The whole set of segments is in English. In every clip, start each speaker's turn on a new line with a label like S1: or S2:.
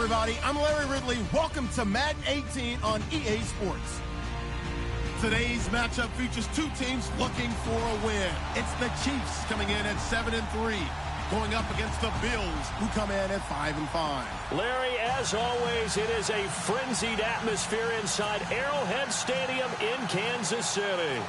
S1: everybody. I'm Larry Ridley. Welcome to Madden 18 on EA Sports. Today's matchup features two teams looking for a win. It's the Chiefs coming in at 7-3, going up against the Bills, who come in at 5-5.
S2: Larry, as always, it is a frenzied atmosphere inside Arrowhead Stadium in Kansas City.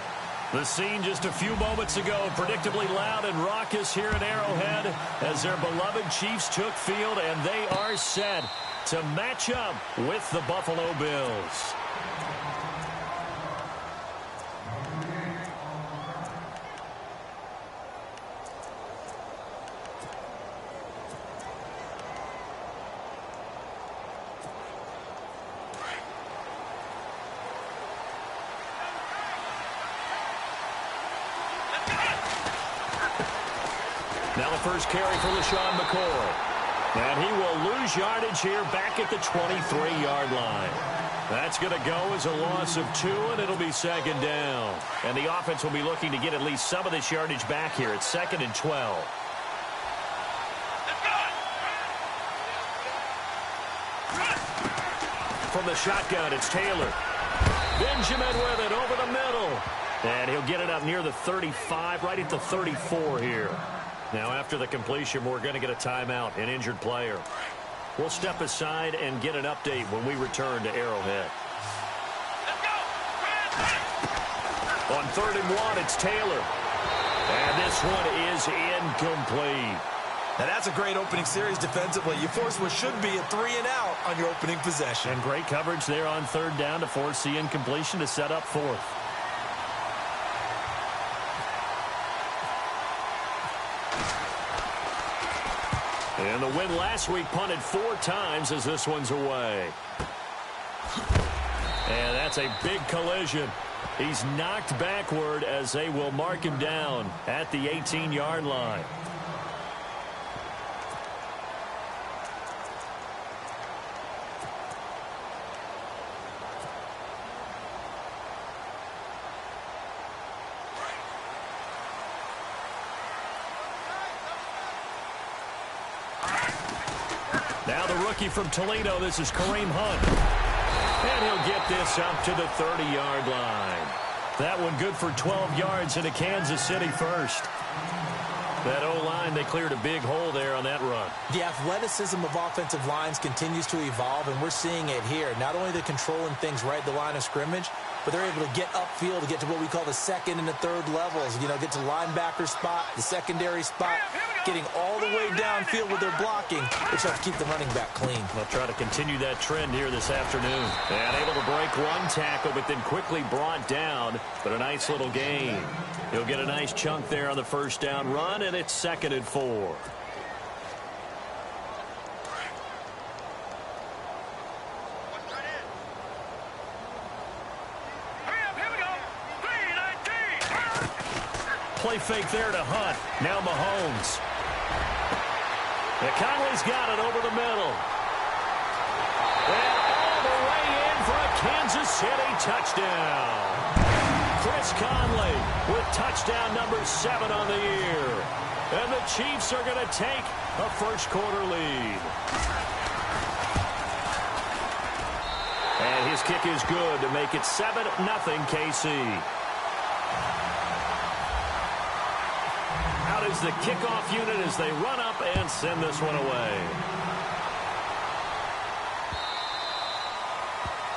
S2: The scene just a few moments ago, predictably loud and raucous here at Arrowhead as their beloved Chiefs took field, and they are set to match up with the Buffalo Bills. Now the first carry for LeSean McCoy. And he will lose yardage here back at the 23-yard line. That's going to go as a loss of 2, and it'll be second down. And the offense will be looking to get at least some of this yardage back here. It's 2nd and 12. From the shotgun, it's Taylor. Benjamin with it over the middle. And he'll get it up near the 35, right at the 34 here. Now, after the completion, we're going to get a timeout, an injured player. We'll step aside and get an update when we return to Arrowhead. On 3rd and 1, it's Taylor. And this one is incomplete.
S3: Now, that's a great opening series defensively. You force what should be a 3-and-out on your opening possession.
S2: And great coverage there on 3rd down to force the incompletion to set up 4th. And the win last week punted 4 times as this one's away. And that's a big collision. He's knocked backward as they will mark him down at the 18-yard line. Now the rookie from Toledo, this is Kareem Hunt. And he'll get this up to the 30-yard line. That one good for 12 yards into Kansas City first. That O-line, they cleared a big hole there on that run.
S4: The athleticism of offensive lines continues to evolve, and we're seeing it here. Not only they're controlling things right at the line of scrimmage, but they're able to get upfield to get to what we call the 2nd and the 3rd levels. You know, get to linebacker spot, the secondary spot, getting all the way downfield with their blocking, which helps keep the running back clean.
S2: They'll try to continue that trend here this afternoon. And able to break one tackle, but then quickly brought down. But a nice little gain. He'll get a nice chunk there on the first down run, and it's 2nd and 4. Play fake there to Hunt. Now Mahomes. And Conley's got it over the middle. And all the way in for a Kansas City touchdown. Chris Conley with touchdown number 7 on the year. And the Chiefs are going to take a first-quarter lead. And his kick is good to make it 7-0 KC. Is the kickoff unit as they run up and send this one away.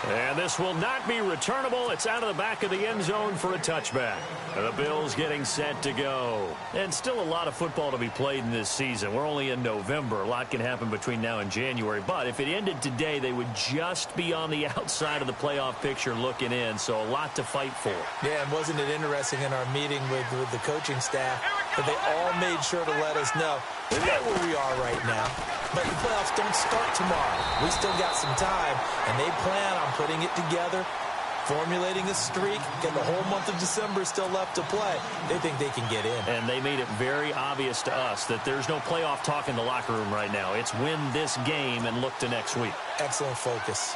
S2: And this will not be returnable. It's out of the back of the end zone for a touchback. The Bills getting set to go. And still a lot of football to be played in this season. We're only in November. A lot can happen between now and January. But if it ended today, they would just be on the outside of the playoff picture looking in. So a lot to fight for.
S4: Yeah, and wasn't it interesting in our meeting with the coaching staff that they all made sure to let us know we know where we are right now. But the playoffs don't start tomorrow. We still got some time, and they plan on putting it together, formulating a streak, and the whole month of December still left to play. They think they can get in.
S2: And they made it very obvious to us that there's no playoff talk in the locker room right now. It's win this game and look to next week.
S4: Excellent focus.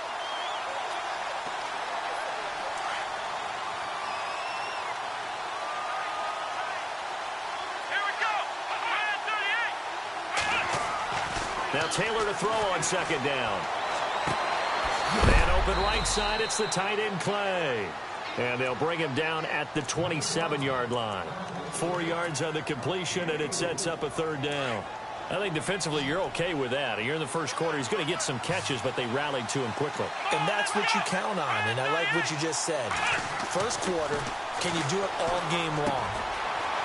S2: Now Taylor to throw on second down. And open right side, it's the tight end Clay. And they'll bring him down at the 27-yard line. 4 yards on the completion, and it sets up a third down. I think defensively you're okay with that. You're in the first quarter. He's going to get some catches, but they rallied to him quickly.
S4: And that's what you count on, and I like what you just said. First quarter, can you do it all game long?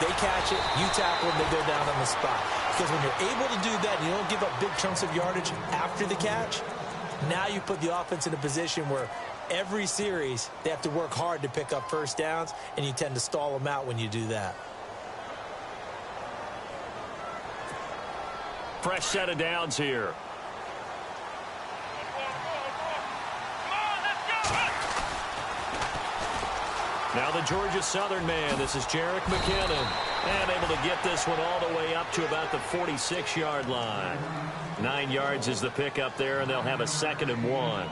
S4: They catch it, you tackle them, they go down on the spot. Because when you're able to do that and you don't give up big chunks of yardage after the catch, now you put the offense in a position where every series they have to work hard to pick up first downs, and you tend to stall them out when you do that.
S2: Fresh set of downs here. Now the Georgia Southern man. This is Jerick McKinnon. And able to get this one all the way up to about the 46-yard line. 9 yards is the pickup there, and they'll have a 2nd and 1.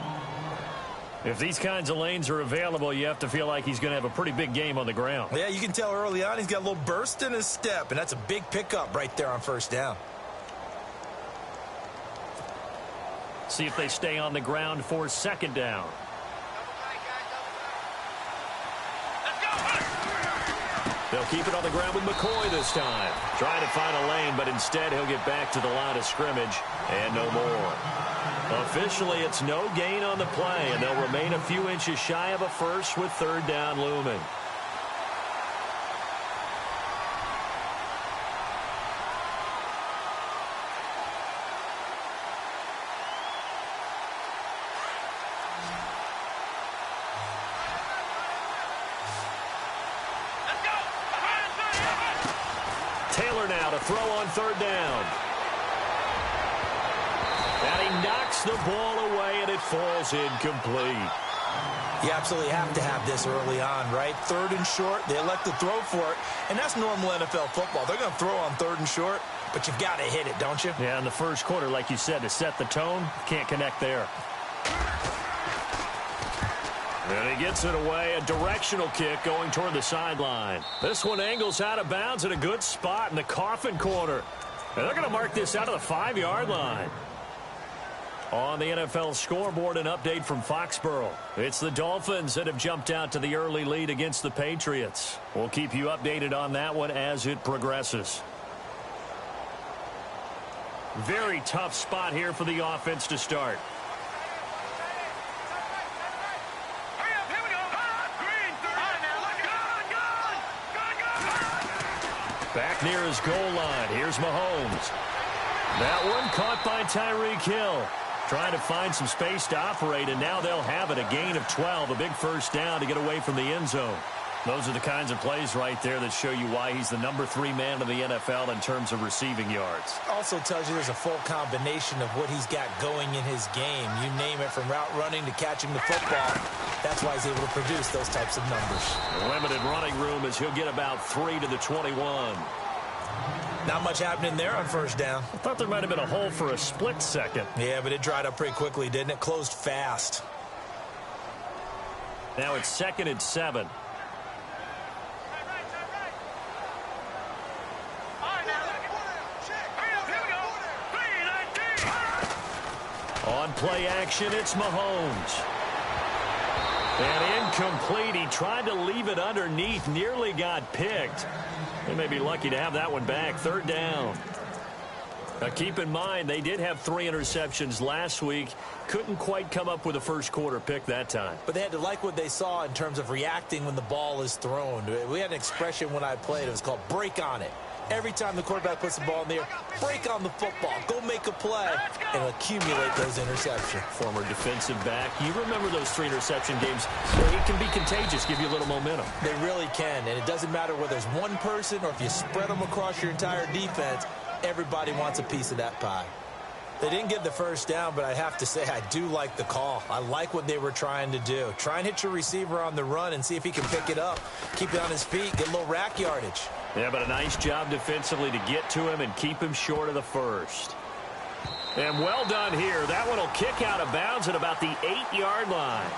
S2: If these kinds of lanes are available, you have to feel like he's going to have a pretty big game on the ground.
S3: Yeah, you can tell early on he's got a little burst in his step, and that's a big pickup right there on first down.
S2: See if they stay on the ground for 2nd down. They'll keep it on the ground with McCoy this time. Trying to find a lane, but instead he'll get back to the line of scrimmage and no more. Officially, it's no gain on the play, and they'll remain a few inches shy of a first with 3rd down looming. Taylor now to throw on 3rd down. And he knocks the ball away, and it falls incomplete.
S4: You absolutely have to have this early on, right? 3rd and short, they elect to throw for it, and that's normal NFL football. They're going to throw on 3rd and short, but you've got to hit it, don't you?
S2: Yeah, in the first quarter, like you said, to set the tone, can't connect there. And he gets it away, a directional kick going toward the sideline. This one angles out of bounds at a good spot in the coffin corner. And they're going to mark this out of the 5-yard line. On the NFL scoreboard, an update from Foxborough. It's the Dolphins that have jumped out to the early lead against the Patriots. We'll keep you updated on that one as it progresses. Very tough spot here for the offense to start. Back near his goal line. Here's Mahomes. That one caught by Tyreek Hill. Trying to find some space to operate, and now they'll have it. A gain of 12, a big first down to get away from the end zone. Those are the kinds of plays right there that show you why he's the number 3 man in the NFL in terms of receiving yards.
S4: Also tells you there's a full combination of what he's got going in his game. You name it, from route running to catching the football. That's why he's able to produce those types of numbers.
S2: Limited running room as he'll get about 3 to the 21.
S4: Not much happening there on first down.
S2: I thought there might have been a hole for a split second.
S4: Yeah, but it dried up pretty quickly, didn't it? Closed fast.
S2: Now it's 2nd and 7. On play action, it's Mahomes. And incomplete. He tried to leave it underneath, nearly got picked. They may be lucky to have that one back. 3rd down. Now keep in mind, they did have 3 interceptions last week. Couldn't quite come up with a first quarter pick that time.
S4: But they had to like what they saw in terms of reacting when the ball is thrown. We had an expression when I played. It was called break on it. Every time the quarterback puts the ball in the air, break on the football. Go make a play and accumulate those interceptions.
S2: Former defensive back. You remember those 3 interception games where it can be contagious, give you a little momentum.
S4: They really can, and it doesn't matter whether it's one person or if you spread them across your entire defense, everybody wants a piece of that pie. They didn't get the first down, but I have to say I do like the call. I like what they were trying to do. Try and hit your receiver on the run and see if he can pick it up. Keep it on his feet, get a little rack yardage.
S2: Yeah, but a nice job defensively to get to him and keep him short of the first. And well done here. That one will kick out of bounds at about the 8-yard line.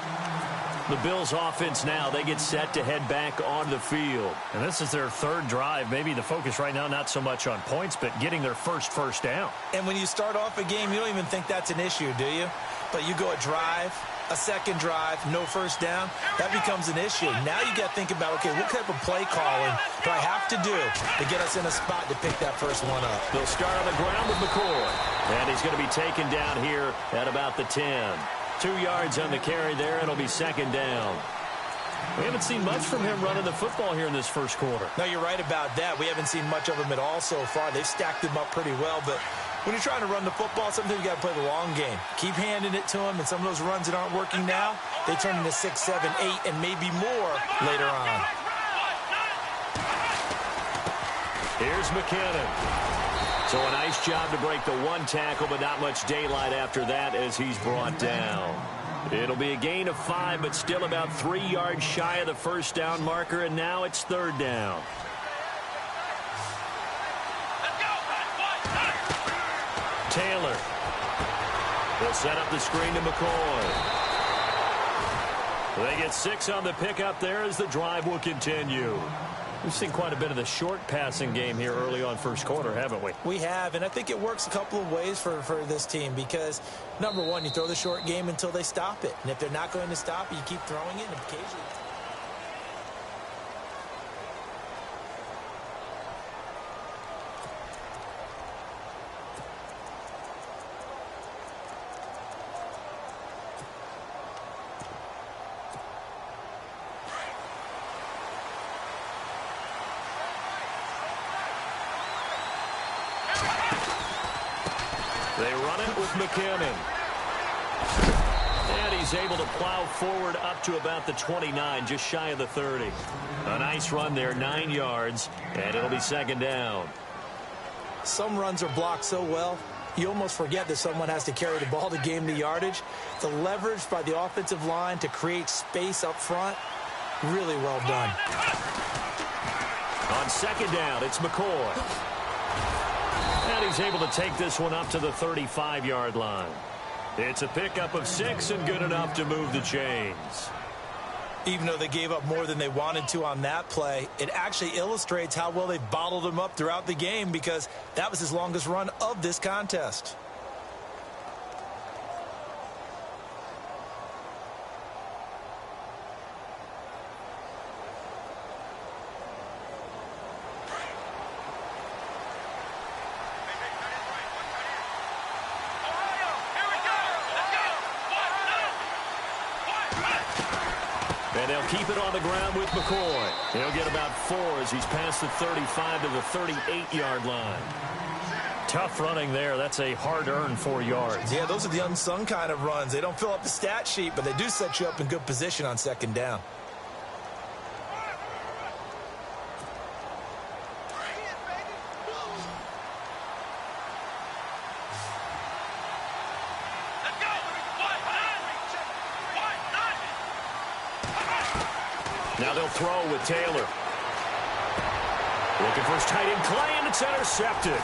S2: The Bills offense now, they get set to head back on the field.
S5: And this is their third drive. Maybe the focus right now not so much on points, but getting their first down.
S4: And when you start off a game, you don't even think that's an issue, do you? But you go a drive, a second drive, no first down, that becomes an issue. Now you got to think about, okay, what type of play calling do I have to do to get us in a spot to pick that first one up?
S2: They'll start on the ground with McCoy. And he's going to be taken down here at about the 10. 2 yards on the carry there. It'll be second down.
S5: We haven't seen much from him running the football here in this first quarter.
S4: No, you're right about that. We haven't seen much of him at all so far. They've stacked him up pretty well, but when you're trying to run the football, sometimes you got to play the long game. Keep handing it to him, and some of those runs that aren't working now, they turn into 6, 7, 8, and maybe more later on.
S2: Here's McKinnon. So a nice job to break the one tackle, but not much daylight after that as he's brought down. It'll be a gain of 5, but still about 3 yards shy of the first down marker, and now it's third down. Taylor will set up the screen to McCoy. They get 6 on the pickup there as the drive will continue.
S5: We've seen quite a bit of the short passing game here early on first quarter, haven't we?
S4: We have, and I think it works a couple of ways for this team because, number one, you throw the short game until they stop it. And if they're not going to stop it, you keep throwing it, and occasionally...
S2: They run it with McKinnon. And he's able to plow forward up to about the 29, just shy of the 30. A nice run there, 9 yards, and it'll be second down.
S4: Some runs are blocked so well, you almost forget that someone has to carry the ball to gain the yardage. The leverage by the offensive line to create space up front, really well done.
S2: On second down, it's McCoy. And he's able to take this one up to the 35-yard line. It's a pickup of 6 and good enough to move the chains.
S4: Even though they gave up more than they wanted to on that play, it actually illustrates how well they bottled him up throughout the game because that was his longest run of this contest.
S2: And they'll keep it on the ground with McCoy. He'll get about 4 as he's past the 35 to the 38-yard line.
S5: Tough running there. That's a hard-earned 4 yards.
S4: Yeah, those are the unsung kind of runs. They don't fill up the stat sheet, but they do set you up in good position on second down.
S2: Now they'll throw with Taylor. Looking for his tight end, Clay, and it's intercepted.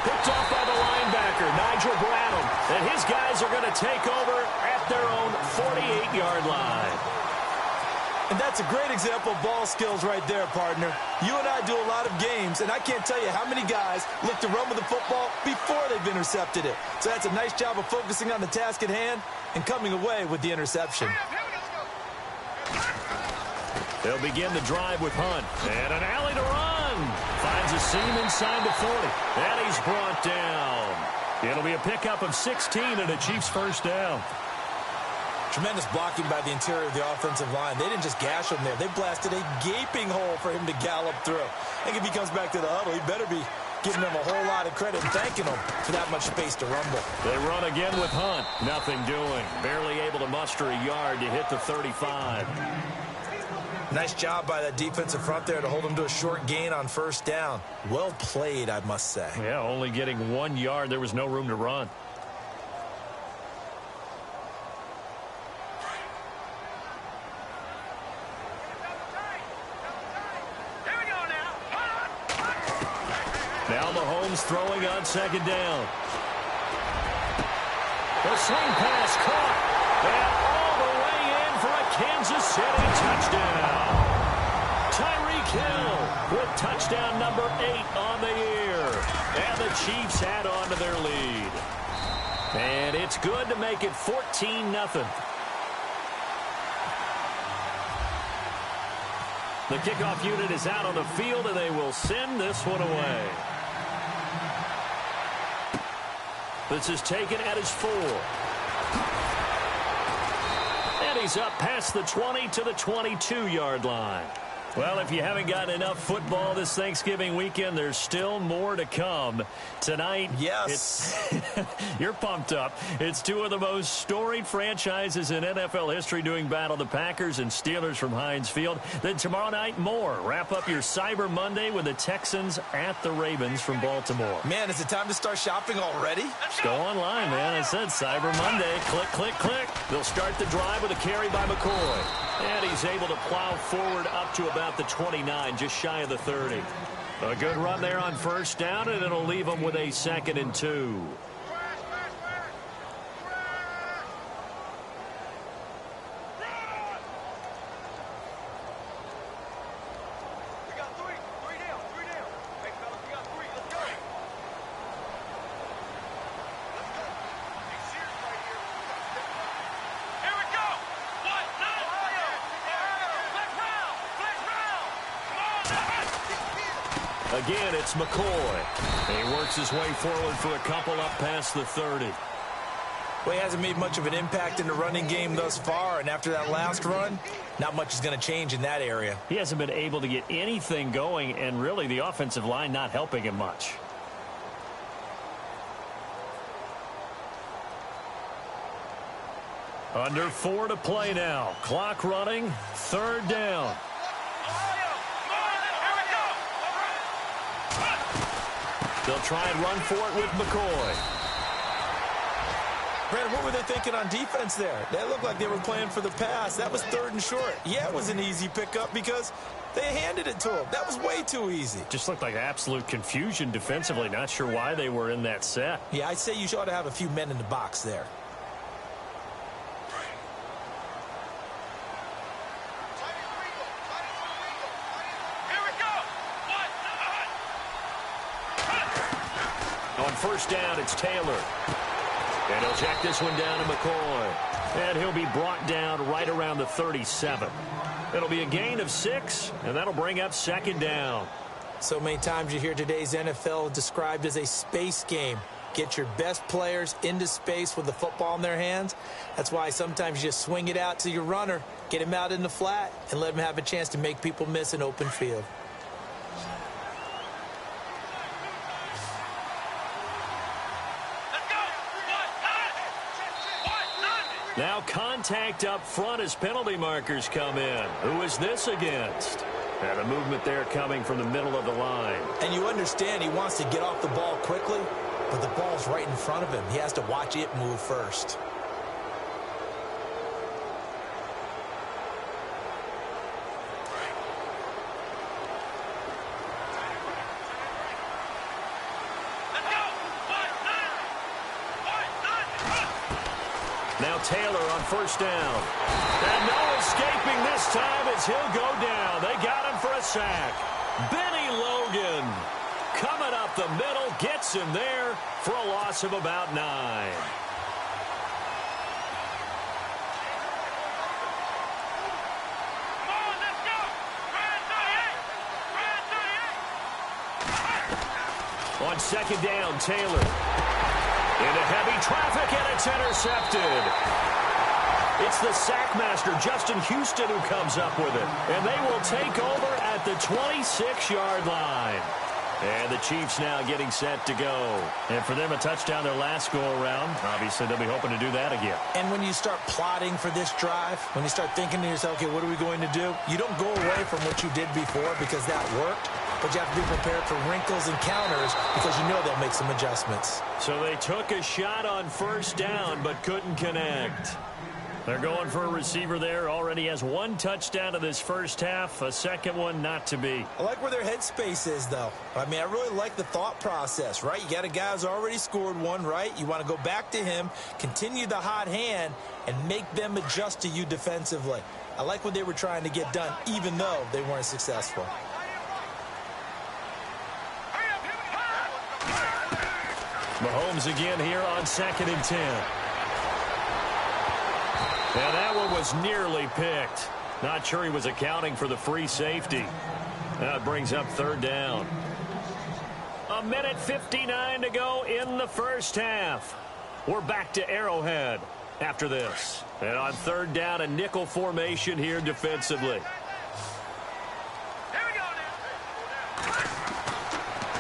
S2: Picked off by the linebacker, Nigel Bradham. And his guys are going to take over at their own 48-yard line.
S4: And that's a great example of ball skills right there, partner. You and I do a lot of games, and I can't tell you how many guys look to run with the football before they've intercepted it. So that's a nice job of focusing on the task at hand and coming away with the interception.
S2: They'll begin the drive with Hunt. And an alley to run. Finds a seam inside the 40. And he's brought down. It'll be a pickup of 16 and a Chiefs first down.
S4: Tremendous blocking by the interior of the offensive line. They didn't just gash him there. They blasted a gaping hole for him to gallop through. I think if he comes back to the huddle, he better be giving them a whole lot of credit and thanking them for that much space to rumble.
S2: They run again with Hunt. Nothing doing. Barely able to muster a yard to hit the 35.
S4: Nice job by that defensive front there to hold them to a short gain on first down. Well played, I must say.
S5: Yeah, only getting 1 yard. There was no room to run.
S2: Now Mahomes throwing on second down. The swing pass caught. And all the way in for a Kansas City touchdown. Tyreek Hill with touchdown number 8 on the year. And the Chiefs add on to their lead. And it's good to make it 14-0. The kickoff unit is out on the field, and they will send this one away. This is taken at his 4. And he's up past the 20 to the 22-yard line. Well, if you haven't gotten enough football this Thanksgiving weekend, there's still more to come. Tonight,
S3: yes,
S2: you're pumped up. It's two of the most storied franchises in NFL history doing battle, the Packers and Steelers from Heinz Field. Then tomorrow night, more. Wrap up your Cyber Monday with the Texans at the Ravens from Baltimore.
S3: Man, is it time to start shopping already?
S2: Just go online, man. I said Cyber Monday. Click, click, click. They'll start the drive with a carry by McCoy. And he's able to plow forward up to about the 29, just shy of the 30. A good run there on first down, and it'll leave him with a 2nd and 2. Again, it's McCoy. And he works his way forward for a couple up past the 30.
S4: Well, he hasn't made much of an impact in the running game thus far, and after that last run, not much is going to change in that area.
S2: He hasn't been able to get anything going, and really the offensive line not helping him much. Under 4 to play now. Clock running. 3rd down. They'll try and run for it with McCoy.
S4: Brandon, what were they thinking on defense there? That looked like they were playing for the pass. That was 3rd and short. Yeah, it was an easy pickup because they handed it to him. That was way too easy.
S2: Just looked like absolute confusion defensively. Not sure why they were in that set.
S4: Yeah, I'd say you ought to have a few men in the box there.
S2: On first down, it's Taylor. And he'll check this one down to McCoy. And he'll be brought down right around the 37. It'll be a gain of 6, and that'll bring up 2nd down.
S4: So many times you hear today's NFL described as a space game. Get your best players into space with the football in their hands. That's why sometimes you just swing it out to your runner, get him out in the flat, and let him have a chance to make people miss an open field.
S2: Now contact up front as penalty markers come in. Who is this against? And a movement there coming from the middle of the line.
S4: And you understand he wants to get off the ball quickly, but the ball's right in front of him. He has to watch it move first.
S2: Now Taylor on first down. And no escaping this time as he'll go down. They got him for a sack. Benny Logan coming up the middle, gets him there for a loss of about 9. On second down, Taylor. Into heavy traffic, and it's intercepted. It's the sackmaster, Justin Houston, who comes up with it. And they will take over at the 26-yard line. And the Chiefs now getting set to go. And for them, a touchdown their last go-around. Obviously, they'll be hoping to do that again.
S4: And when you start plotting for this drive, when you start thinking to yourself, okay, what are we going to do? You don't go away from what you did before because that worked. But you have to be prepared for wrinkles and counters because you know they'll make some adjustments.
S2: So they took a shot on first down but couldn't connect.
S5: They're going for a receiver there. Already has one touchdown in this first half. A second one not to be.
S4: I like where their headspace is, though. I mean, I really like the thought process, right? You got a guy who's already scored one, right? You want to go back to him, continue the hot hand, and make them adjust to you defensively. I like what they were trying to get done, even though they weren't successful.
S5: Mahomes again here on 2nd and 10. And that one was nearly picked. Not sure he was accounting for the free safety. That brings up 3rd down. 1:59 to go in the first half. We're back to Arrowhead after this. And on 3rd down, a nickel formation here defensively.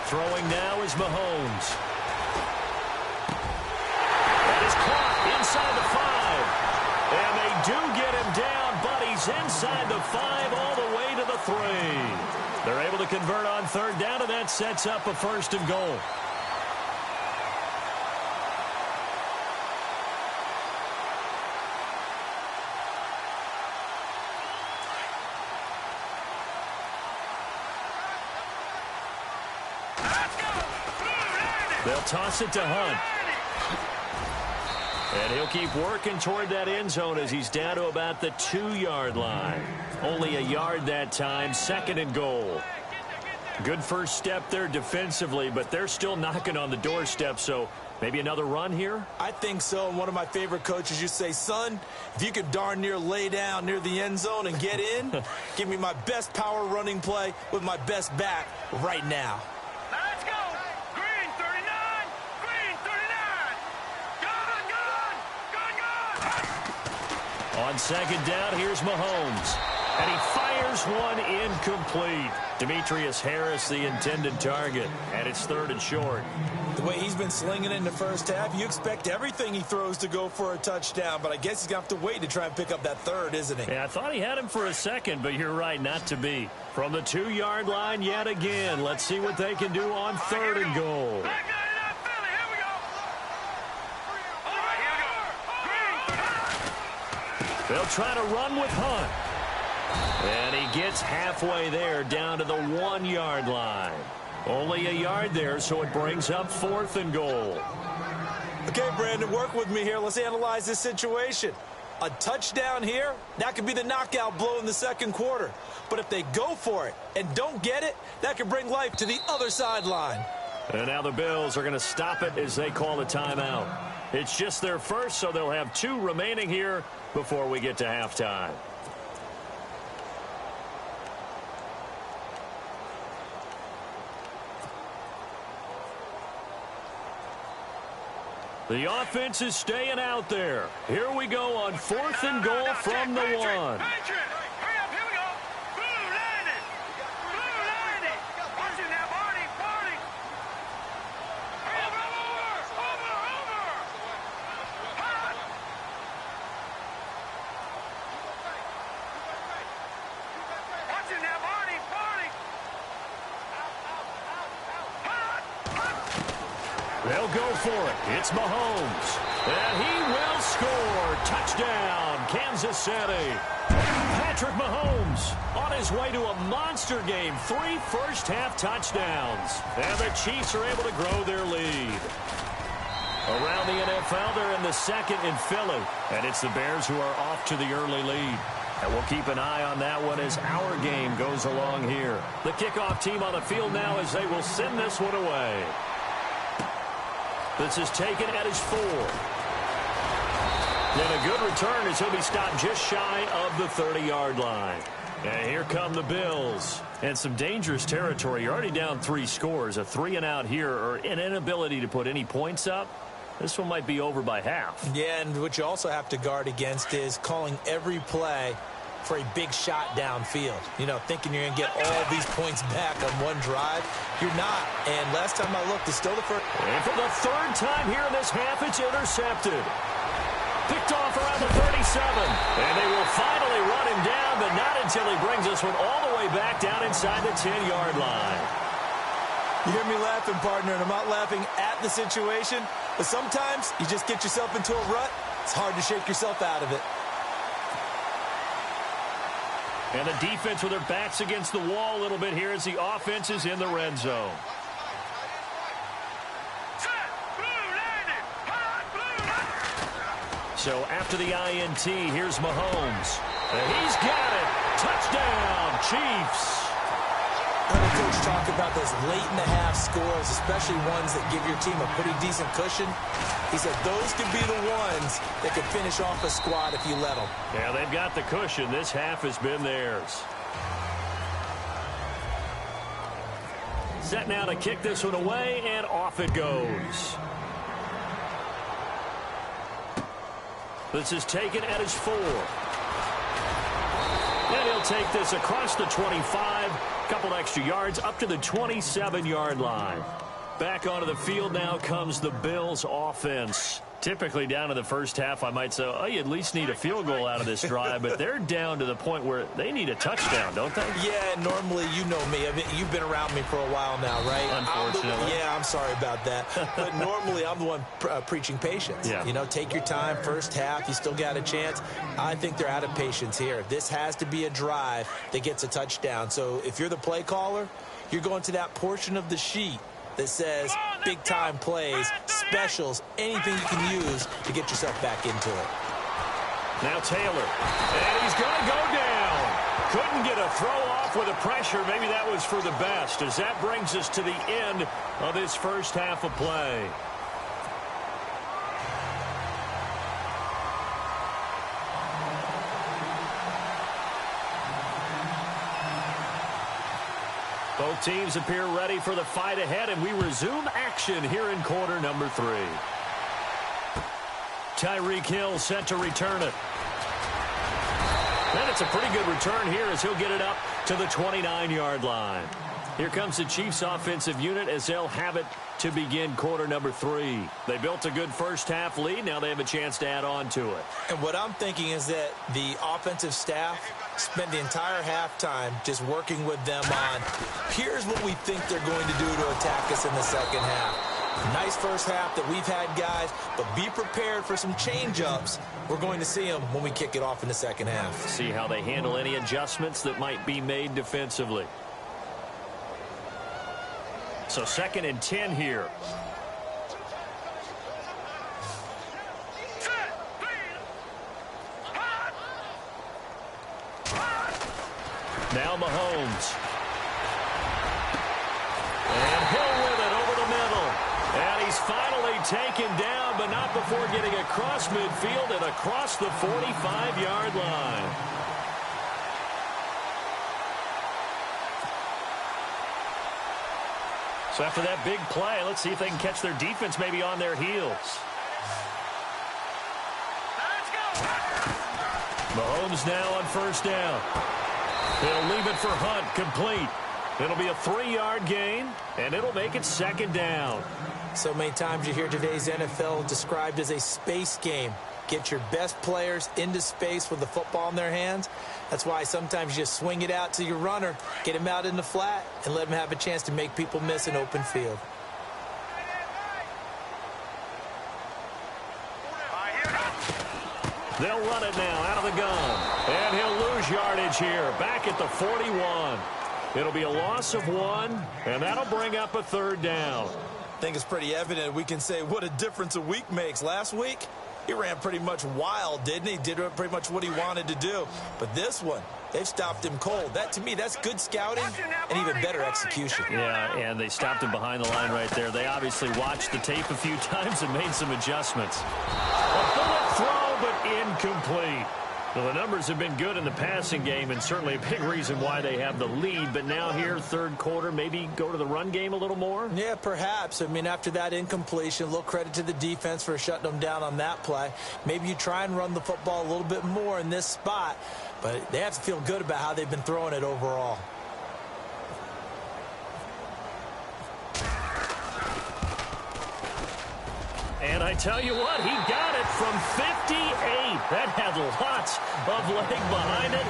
S5: Throwing now is Mahomes. That is caught inside the 5. And they do get him down, but he's inside the 5 all the way to the 3. They're able to convert on 3rd down, and that sets up a 1st and goal. They'll toss it to Hunt. And he'll keep working toward that end zone as he's down to about the 2-yard line. Only a yard that time, 2nd and goal. Good first step there defensively, but they're still knocking on the doorstep, so maybe another run here?
S4: I think so. And one of my favorite coaches, you say, son, if you could darn near lay down near the end zone and get in, give me my best power running play with my best back right now.
S6: Let's go. Green 39. Green 39. Good.
S5: On 2nd down, here's Mahomes. And he fires one incomplete. Demetrius Harris, the intended target. And it's 3rd and short.
S4: The way he's been slinging it in the first half, you expect everything he throws to go for a touchdown, but I guess he's going to have to wait to try and pick up that 3rd, isn't he?
S5: Yeah, I thought he had him for a second, but you're right, not to be. From the 2-yard line yet again. Let's see what they can do on 3rd and goal. They'll try to run with Hunt. And he gets halfway there, down to the 1-yard line. Only a yard there, so it brings up 4th and goal.
S4: Okay, Brandon, work with me here. Let's analyze this situation. A touchdown here, that could be the knockout blow in the 2nd quarter. But if they go for it and don't get it, that could bring life to the other sideline.
S5: And now the Bills are going to stop it as they call a timeout. It's just their first, so they'll have 2 remaining here before we get to halftime. The offense is staying out there. Here we go on 4th and goal from the 1. They'll go for it. It's Mahomes. And he will score. Touchdown, Kansas City. Patrick Mahomes on his way to a monster game. 3 first-half touchdowns. And the Chiefs are able to grow their lead. Around the NFL, they're in the 2nd in Philly. And it's the Bears who are off to the early lead. And we'll keep an eye on that one as our game goes along here. The kickoff team on the field now as they will send this one away. This is taken at his 4. And a good return as he'll be stopped just shy of the 30-yard line. And here come the Bills. And some dangerous territory. You're already down 3 scores. A 3-and-out here, or an inability to put any points up. This one might be over by half.
S4: Yeah, and what you also have to guard against is calling every play for a big shot downfield. You know, thinking you're going to get all these points back on one drive. You're not. And last time I looked, it's still the first.
S5: And for the 3rd time here in this half, it's intercepted. Picked off around the 37. And they will finally run him down, but not until he brings this one all the way back down inside the 10-yard line.
S4: You hear me laughing, partner, and I'm not laughing at the situation, but sometimes you just get yourself into a rut. It's hard to shake yourself out of it.
S2: And the defense with their backs against the wall a little bit here as the offense is in the red zone. So after the INT, here's Mahomes. And he's got it. Touchdown, Chiefs.
S4: When the coach talked about those late-in-the-half scores, especially ones that give your team a pretty decent cushion, he said those could be the ones that could finish off a squad if you let them.
S2: Yeah, they've got the cushion. This half has been theirs. Set now to kick this one away, and off it goes. This is taken at his 4. And he'll take this across the 25. Couple extra yards up to the 27-yard line. Back onto the field now comes the Bills offense. Typically down in the first half, I might say, oh, you at least need a field goal out of this drive, but they're down to the point where they need a touchdown, don't they?
S4: Yeah, normally, you know me. I mean, you've been around me for a while now, right?
S2: Unfortunately.
S4: I'm sorry about that. But normally, I'm the one preaching patience.
S2: Yeah.
S4: You know, take your time, first half, you still got a chance. I think they're out of patience here. This has to be a drive that gets a touchdown. So if you're the play caller, you're going to that portion of the sheet that says big-time plays, specials, anything you can use to get yourself back into it.
S2: Now Taylor, and he's going to go down. Couldn't get a throw off with the pressure. Maybe that was for the best, as that brings us to the end of this first half of play. Both teams appear ready for the fight ahead, and we resume action here in quarter number 3. Tyreek Hill set to return it. And it's a pretty good return here as he'll get it up to the 29-yard line. Here comes the Chiefs offensive unit as they'll have it to begin quarter number 3. They built a good first half lead. Now they have a chance to add on to it.
S4: And what I'm thinking is that the offensive staff spent the entire halftime just working with them on, here's what we think they're going to do to attack us in the second half. Nice first half that we've had, guys, but be prepared for some change-ups. We're going to see them when we kick it off in the second half.
S2: See how they handle any adjustments that might be made defensively. So 2nd and 10 here. Now Mahomes. And Hill with it over the middle. And he's finally taken down, but not before getting across midfield and across the 45-yard line. So after that big play, let's see if they can catch their defense maybe on their heels. Mahomes now on first down. He'll leave it for Hunt, complete. It'll be a 3-yard gain, and it'll make it 2nd down.
S4: So many times you hear today's NFL described as a space game. Get your best players into space with the football in their hands. That's why sometimes you just swing it out to your runner, get him out in the flat, and let him have a chance to make people miss an open field.
S2: They'll run it now out of the gun. And he'll lose yardage here, back at the 41. It'll be a loss of 1, and that'll bring up a 3rd down.
S3: I think it's pretty evident we can say what a difference a week makes. Last week, he ran pretty much wild, didn't he? Did pretty much what he wanted to do. But this one, they've stopped him cold. That, to me, that's good scouting and even better execution.
S2: Yeah, and they stopped him behind the line right there. They obviously watched the tape a few times and made some adjustments. A bullet throw, but incomplete. Well, the numbers have been good in the passing game, and certainly a big reason why they have the lead. But now here, 3rd quarter, maybe go to the run game a little more?
S4: Yeah, perhaps. I mean, after that incompletion, a little credit to the defense for shutting them down on that play. Maybe you try and run the football a little bit more in this spot. But they have to feel good about how they've been throwing it overall.
S2: And I tell you what, he got it from 58. That had lots of leg behind it.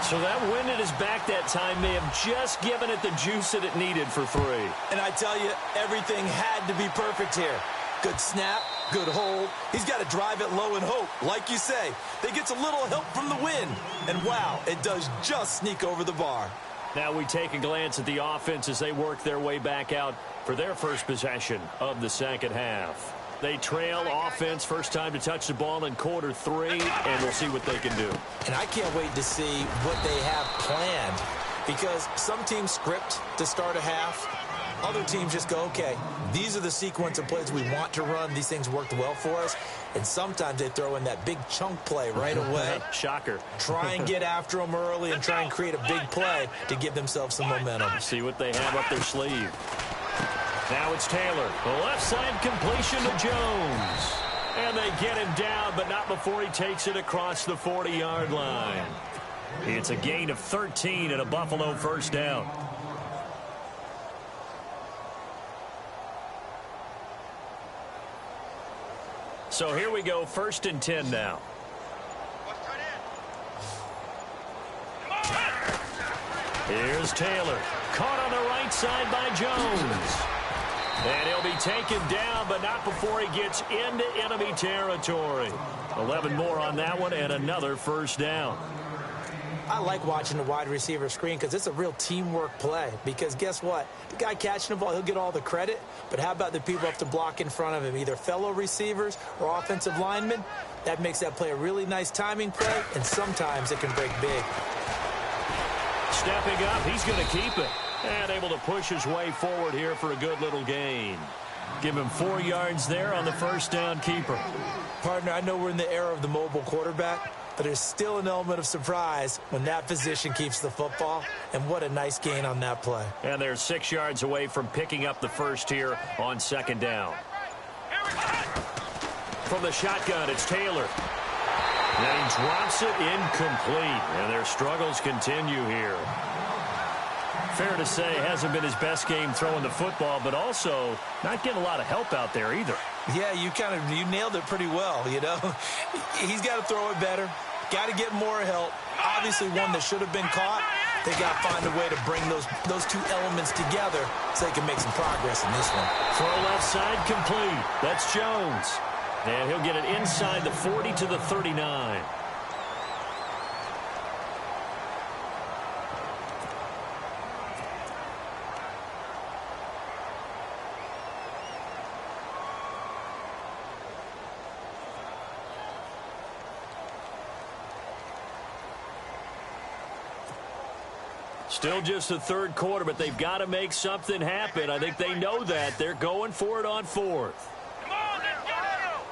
S2: So that wind at his back that time may have just given it the juice that it needed for 3.
S4: And I tell you, everything had to be perfect here. Good snap, good hold. He's got to drive it low and hope. Like you say, they gets a little help from the wind. And wow, it does just sneak over the bar.
S2: Now we take a glance at the offense as they work their way back out for their first possession of the second half. They trail offense first time to touch the ball in quarter 3, and we'll see what they can do.
S4: And I can't wait to see what they have planned, because some teams script to start a half. Other teams just go, okay, these are the sequence of plays we want to run. These things worked well for us. And sometimes they throw in that big chunk play right away.
S2: Shocker.
S4: Try and get after them early and try and create a big play to give themselves some momentum.
S2: See what they have up their sleeve. Now it's Taylor. The left side completion to Jones. And they get him down, but not before he takes it across the 40-yard line. It's a gain of 13 and a Buffalo first down. So here we go, 1st and 10 now. Here's Taylor. Caught on the right side by Jones. And he'll be taken down, but not before he gets into enemy territory. 11 more on that one, and another first down.
S4: I like watching the wide receiver screen because it's a real teamwork play. Because guess what? The guy catching the ball, he'll get all the credit. But how about the people up to block in front of him, either fellow receivers or offensive linemen? That makes that play a really nice timing play, and sometimes it can break big.
S2: Stepping up, he's going to keep it. And able to push his way forward here for a good little gain. Give him 4 yards there on the first down keeper.
S4: Partner, I know we're in the era of the mobile quarterback, but there's still an element of surprise when that position keeps the football. And what a nice gain on that play.
S2: And they're 6 yards away from picking up the first here on second down. From the shotgun, it's Taylor. And he drops it incomplete. And their struggles continue here. Fair to say, hasn't been his best game throwing the football, but also not getting a lot of help out there either.
S4: Yeah, you nailed it pretty well, you know. He's got to throw it better. Got to get more help. Obviously one that should have been caught. They got to find a way to bring those two elements together so they can make some progress in this one.
S2: Throw left side complete. That's Jones. And he'll get it inside the 40 to the 39. Still just the third quarter, but they've got to make something happen. I think they know that. They're going for it on 4th.
S6: Come on, Ohio!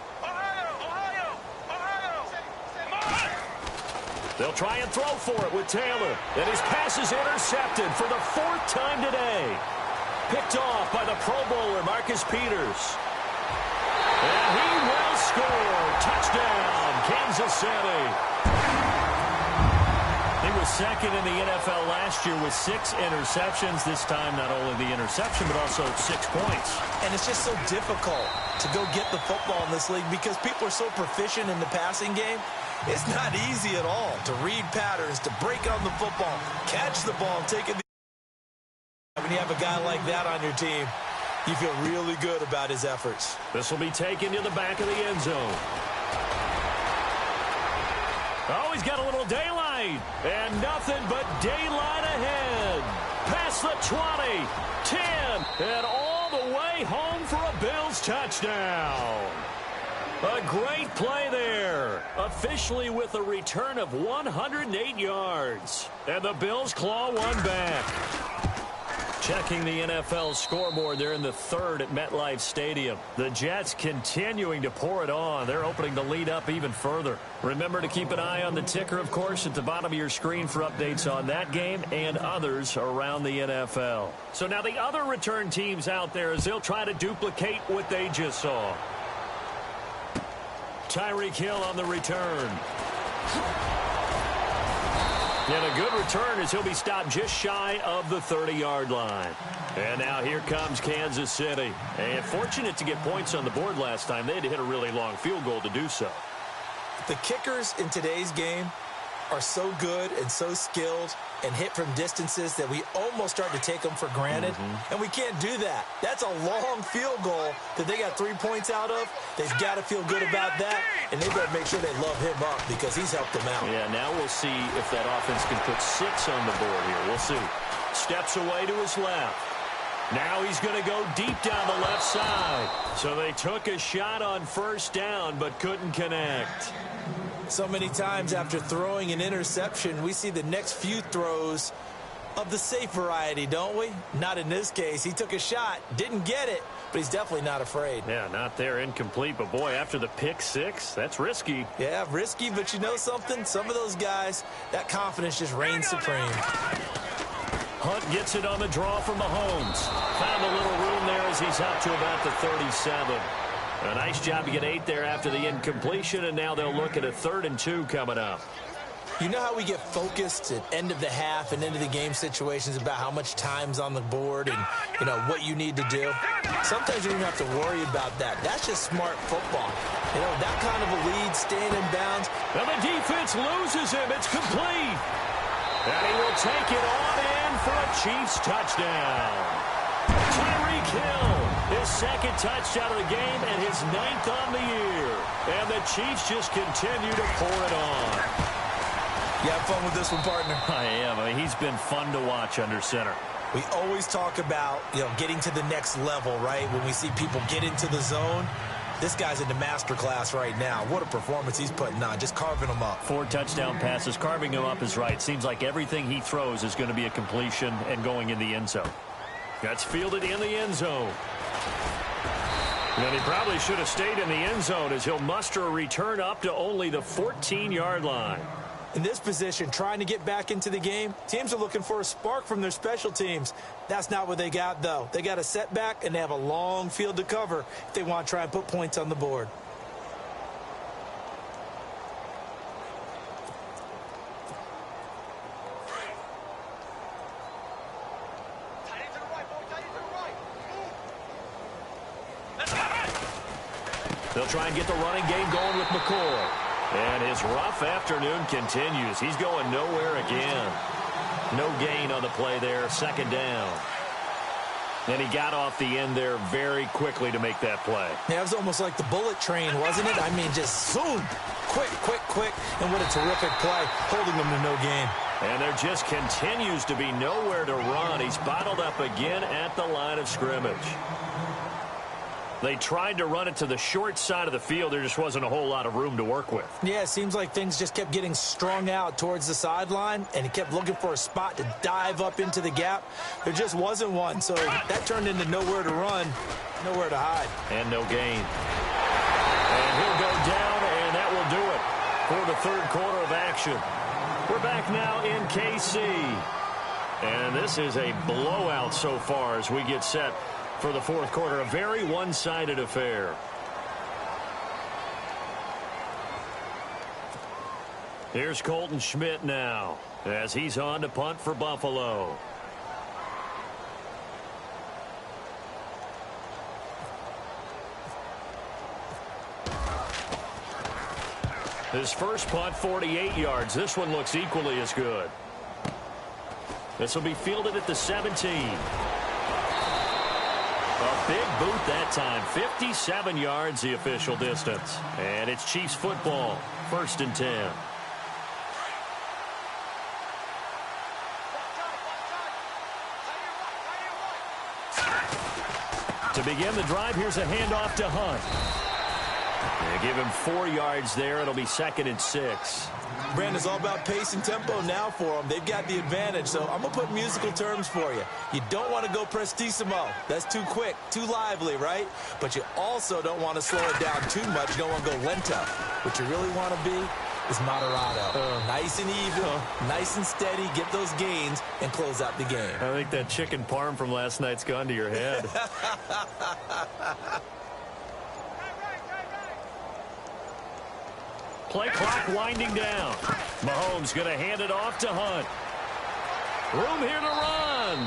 S6: Come on!
S2: They'll try and throw for it with Taylor. And his pass is intercepted for the 4th time today. Picked off by the Pro Bowler, Marcus Peters. And he will score. Touchdown, Kansas City. He was second in the NFL last year with 6 interceptions. This time, not only the interception, but also 6 points.
S4: And it's just so difficult to go get the football in this league because people are so proficient in the passing game. It's not easy at all to read patterns, to break on the football, catch the ball, and take it. When you have a guy like that on your team, you feel really good about his efforts.
S2: This will be taken to the back of the end zone. Oh, he's got a little daylight. And nothing but daylight ahead. Past the 20, 10, and all the way home for a Bills touchdown. A great play there. Officially with a return of 108 yards. And the Bills claw one back. Checking the NFL scoreboard, they're in the 3rd at MetLife Stadium. The Jets continuing to pour it on. They're opening the lead up even further. Remember to keep an eye on the ticker, of course, at the bottom of your screen for updates on that game and others around the NFL. So now the other return teams out there as they'll try to duplicate what they just saw. Tyreek Hill on the return. And a good return as he'll be stopped just shy of the 30-yard line. And now here comes Kansas City. And fortunate to get points on the board last time. They had to hit a really long field goal to do so.
S4: The kickers in today's game are so good and so skilled and hit from distances that we almost start to take them for granted, and we can't do that. That's a long field goal that they got 3 points out of. They've got to feel good about that, and they better make sure they love him up because he's helped them out.
S2: Yeah, now we'll see if that offense can put 6 on the board here. We'll see. Steps away to his left. Now he's going to go deep down the left side. So they took a shot on first down but couldn't connect.
S4: So many times after throwing an interception, we see the next few throws of the safe variety, don't we? Not in this case. He took a shot, didn't get it, but he's definitely not afraid.
S2: Yeah, not there, incomplete. But, boy, after the pick 6, that's risky.
S4: Yeah, risky, but you know something? Some of those guys, that confidence just reigns supreme.
S2: Hunt gets it on the draw from Mahomes. Found a little room there as he's up to about the 37. A nice job to get 8 there after the incompletion, and now they'll look at a 3rd and 2 coming up.
S4: You know how we get focused at end of the half and into the game situations about how much time's on the board and, you know, what you need to do? Sometimes you don't have to worry about that. That's just smart football. You know, that kind of a lead, staying in bounds.
S2: Now the defense loses him. It's complete. And he will take it on in for a Chiefs touchdown. Tyreek Hill, his 2nd touchdown of the game and his 9th on the year. And the Chiefs just continue to pour it on.
S4: You have fun with this one, partner?
S2: I am. I mean, he's been fun to watch under center.
S4: We always talk about, you know, getting to the next level, right? When we see people get into the zone. This guy's in the master class right now. What a performance he's putting on, just carving them up.
S2: 4 touchdown passes. Carving him up is right. Seems like everything he throws is going to be a completion and going in the end zone. That's fielded in the end zone. And he probably should have stayed in the end zone as he'll muster a return up to only the 14-yard line.
S4: In this position, trying to get back into the game, teams are looking for a spark from their special teams. That's not what they got, though. They got a setback, and they have a long field to cover if they want to try and put points on the board.
S2: They'll try and get the running game going with McCoy. And his rough afternoon continues. He's going nowhere again. No gain on the play there. 2nd down. And he got off the end there very quickly to make that play.
S4: Yeah, it was almost like the bullet train, wasn't it? I mean, just zoom. Quick, quick, quick. And what a terrific play, holding them to no gain.
S2: And there just continues to be nowhere to run. He's bottled up again at the line of scrimmage. They tried to run it to the short side of the field. There just wasn't a whole lot of room to work with.
S4: Yeah, it seems like things just kept getting strung out towards the sideline, and he kept looking for a spot to dive up into the gap. There just wasn't one, so that turned into nowhere to run, nowhere to hide.
S2: And no gain. And he'll go down, and that will do it for the 3rd quarter of action. We're back now in KC. And this is a blowout so far as we get set for the 4th quarter. A very one-sided affair. Here's Colton Schmidt now as he's on to punt for Buffalo. His first punt, 48 yards. This one looks equally as good. This will be fielded at the 17. A big boot that time. 57 yards the official distance. And it's Chiefs football. 1st and 10. To begin the drive, here's a handoff to Hunt. They give him 4 yards there. It'll be 2nd and 6.
S4: Brandon, it's all about pace and tempo now for them. They've got the advantage, so I'm going to put musical terms for you. You don't want to go prestissimo. That's too quick, too lively, right? But you also don't want to slow it down too much. You don't want to go lento. What you really want to be is moderato. Nice and even, nice and steady, get those gains, and close out the game.
S2: I think that chicken parm from last night's gone to your head. Play clock winding down. Mahomes going to hand it off to Hunt. Room here to run.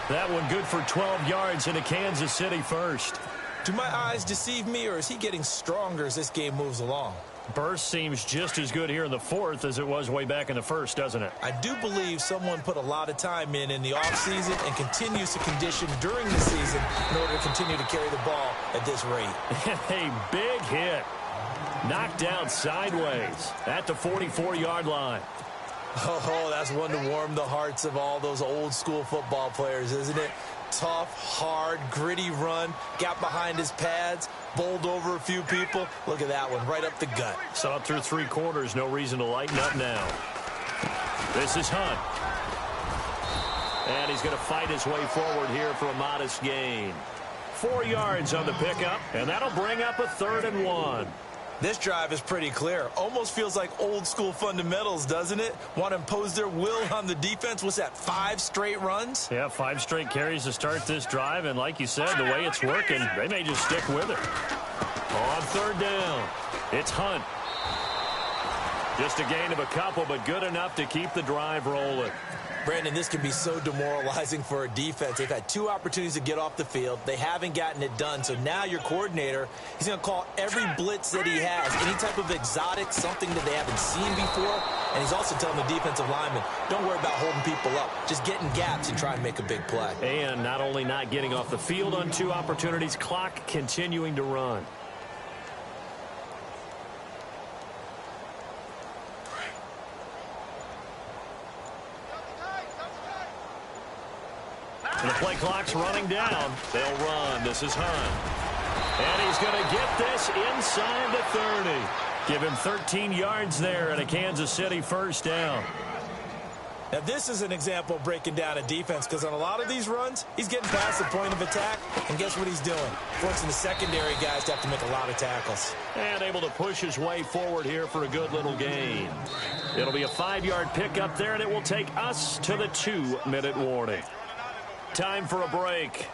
S2: That one good for 12 yards into Kansas City first.
S4: Do my eyes deceive me, or is he getting stronger as this game moves along?
S2: Burst seems just as good here in the fourth as it was way back in the first, doesn't it?
S4: I do believe someone put a lot of time in the offseason and continues to condition during the season in order to continue to carry the ball at this rate.
S2: A big hit. Knocked down sideways at the 44-yard line.
S4: Oh, that's one to warm the hearts of all those old school football players, isn't it? Tough, hard, gritty run, got behind his pads, bowled over a few people. Look at that one, right up the gut.
S2: Saw it through 3 quarters, no reason to lighten up now. This is Hunt. And he's going to fight his way forward here for a modest gain. 4 yards on the pickup, and that'll bring up a 3rd and 1.
S4: This drive is pretty clear. Almost feels like old school fundamentals, doesn't it? Want to impose their will on the defense. What's that, 5 straight runs?
S2: Yeah, 5 straight carries to start this drive. And like you said, the way it's working, they may just stick with it. On 3rd down, it's Hunt. Just a gain of a couple, but good enough to keep the drive rolling.
S4: Brandon, this can be so demoralizing for a defense. They've had 2 opportunities to get off the field. They haven't gotten it done. So now your coordinator, he's going to call every blitz that he has, any type of exotic, something that they haven't seen before. And he's also telling the defensive lineman, don't worry about holding people up. Just get in gaps and try and make a big play.
S2: And not only not getting off the field on 2 opportunities, clock continuing to run. The play clock's running down. They'll run. This is Hunt. And he's going to get this inside the 30. Give him 13 yards there and a Kansas City 1st down.
S4: Now, this is an example of breaking down a defense because on a lot of these runs, he's getting past the point of attack, and guess what he's doing? Forcing the secondary guys to have to make a lot of tackles.
S2: And able to push his way forward here for a good little gain. It'll be a 5-yard pickup there, and it will take us to the 2-minute warning. Time for a break.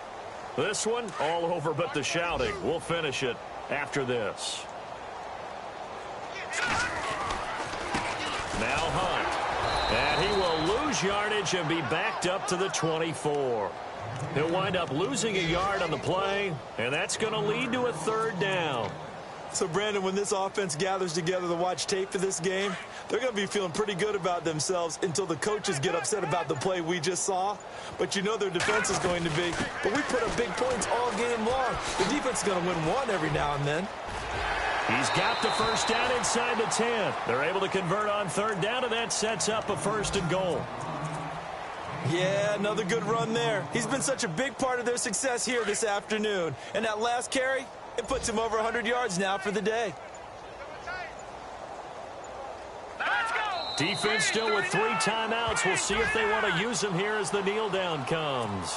S2: This one, all over but the shouting. We'll finish it after this. Now Hunt. And he will lose yardage and be backed up to the 24. He'll wind up losing a yard on the play, and that's going to lead to a 3rd down.
S4: So, Brandon, when this offense gathers together to watch tape for this game, they're going to be feeling pretty good about themselves until the coaches get upset about the play we just saw. But you know their defense is going to be. But we put up big points all game long. The defense is going to win one every now and then.
S2: He's got the 1st down inside the 10. They're able to convert on 3rd down, and that sets up a 1st and goal.
S4: Yeah, another good run there. He's been such a big part of their success here this afternoon. And that last carry, it puts him over 100 yards now for the day.
S2: Defense still with 3 timeouts. We'll see if they want to use them here as the kneel down comes.